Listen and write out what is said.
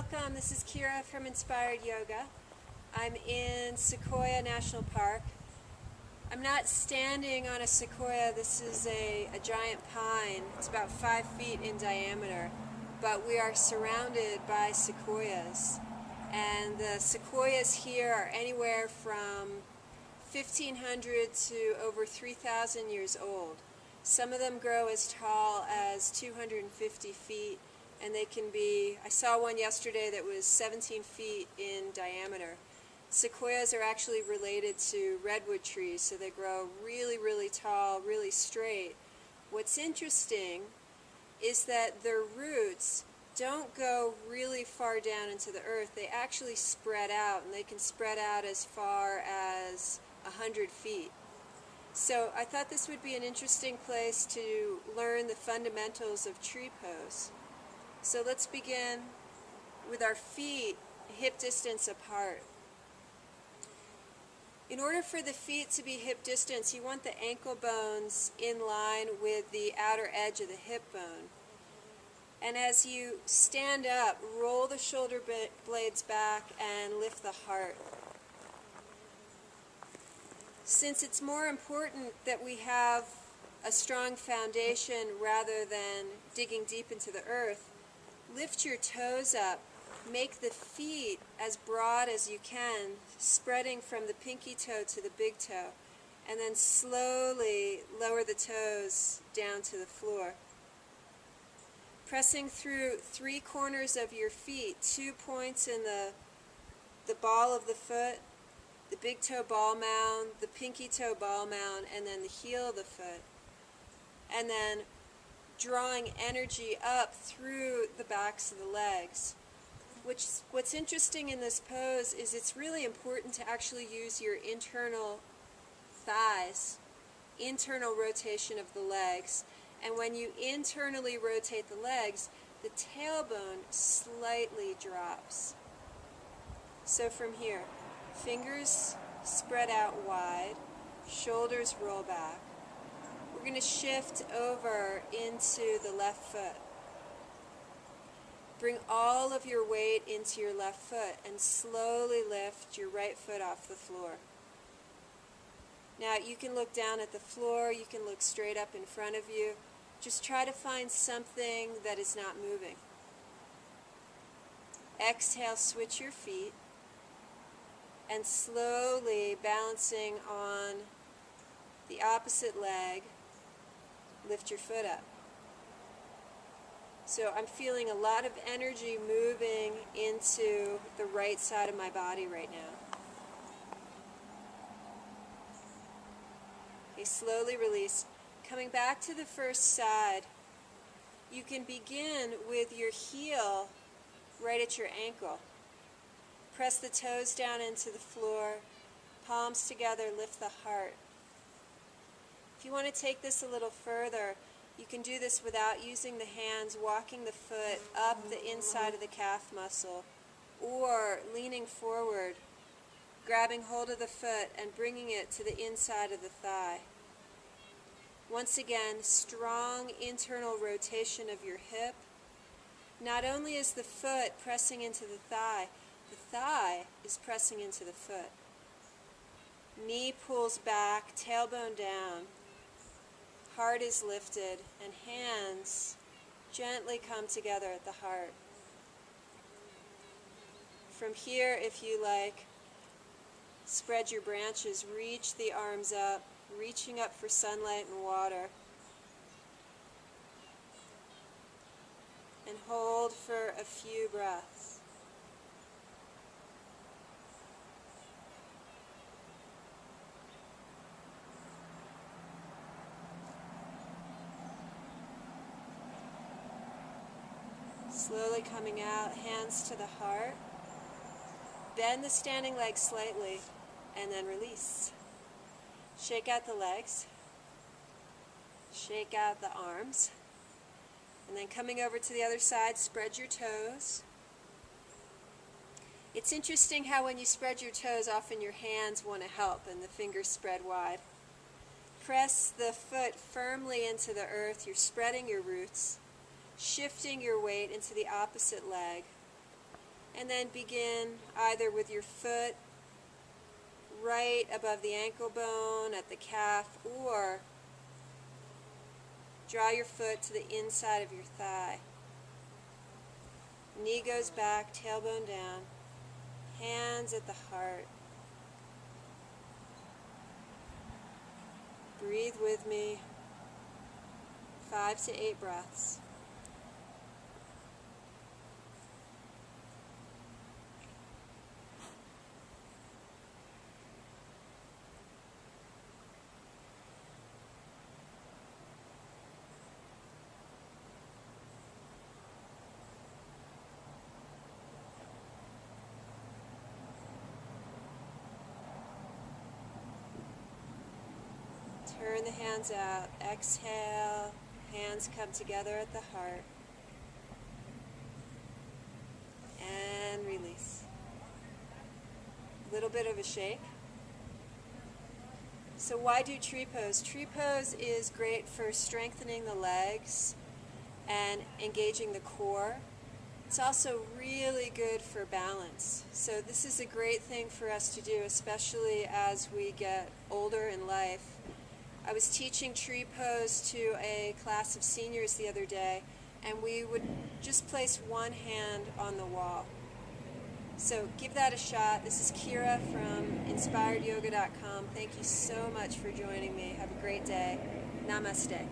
Welcome, this is Kira from Inspired Yoga. I'm in Sequoia National Park. I'm not standing on a sequoia, this is a giant pine. It's about 5 feet in diameter, but we are surrounded by sequoias. And the sequoias here are anywhere from 1,500 to over 3,000 years old. Some of them grow as tall as 250 feet, and they can be, I saw one yesterday that was 17 feet in diameter. Sequoias are actually related to redwood trees, so they grow really, really tall, really straight. What's interesting is that their roots don't go really far down into the earth. They actually spread out, and they can spread out as far as 100 feet. So I thought this would be an interesting place to learn the fundamentals of tree pose. So let's begin with our feet hip distance apart. In order for the feet to be hip distance, you want the ankle bones in line with the outer edge of the hip bone. And as you stand up, roll the shoulder blades back and lift the heart. Since it's more important that we have a strong foundation rather than digging deep into the earth, lift your toes up. Make the feet as broad as you can, spreading from the pinky toe to the big toe, and then slowly lower the toes down to the floor. Pressing through 3 corners of your feet, 2 points in the ball of the foot, the big toe ball mound, the pinky toe ball mound, and then the heel of the foot. And then drawing energy up through the backs of the legs. What's interesting in this pose is it's really important to actually use your internal thighs, internal rotation of the legs. And when you internally rotate the legs, the tailbone slightly drops. So from here, fingers spread out wide, shoulders roll back. We're going to shift over into the left foot. Bring all of your weight into your left foot and slowly lift your right foot off the floor. Now you can look down at the floor, you can look straight up in front of you. Just try to find something that is not moving. Exhale, switch your feet, and slowly balancing on the opposite leg, lift your foot up. So I'm feeling a lot of energy moving into the right side of my body right now. Okay, slowly release. Coming back to the first side, you can begin with your heel right at your ankle. Press the toes down into the floor, palms together, lift the heart. If you want to take this a little further, you can do this without using the hands, walking the foot up the inside of the calf muscle, or leaning forward, grabbing hold of the foot and bringing it to the inside of the thigh. Once again, strong internal rotation of your hip. Not only is the foot pressing into the thigh is pressing into the foot. Knee pulls back, tailbone down. Heart is lifted, and hands gently come together at the heart. From here, if you like, spread your branches, reach the arms up, reaching up for sunlight and water. And hold for a few breaths. Slowly coming out, hands to the heart. Bend the standing leg slightly, and then release. Shake out the legs. Shake out the arms. And then coming over to the other side, spread your toes. It's interesting how when you spread your toes, often your hands want to help and the fingers spread wide. Press the foot firmly into the earth. You're spreading your roots. Shifting your weight into the opposite leg. And then begin either with your foot right above the ankle bone at the calf, or draw your foot to the inside of your thigh. Knee goes back, tailbone down, hands at the heart. Breathe with me, 5 to 8 breaths. Turn the hands out. Exhale. Hands come together at the heart. And release. A little bit of a shake. So why do tree pose? Tree pose is great for strengthening the legs and engaging the core. It's also really good for balance. So this is a great thing for us to do, especially as we get older in life. I was teaching tree pose to a class of seniors the other day, and we would just place one hand on the wall. So give that a shot. This is Kira from InspiredYoga.com. Thank you so much for joining me. Have a great day. Namaste.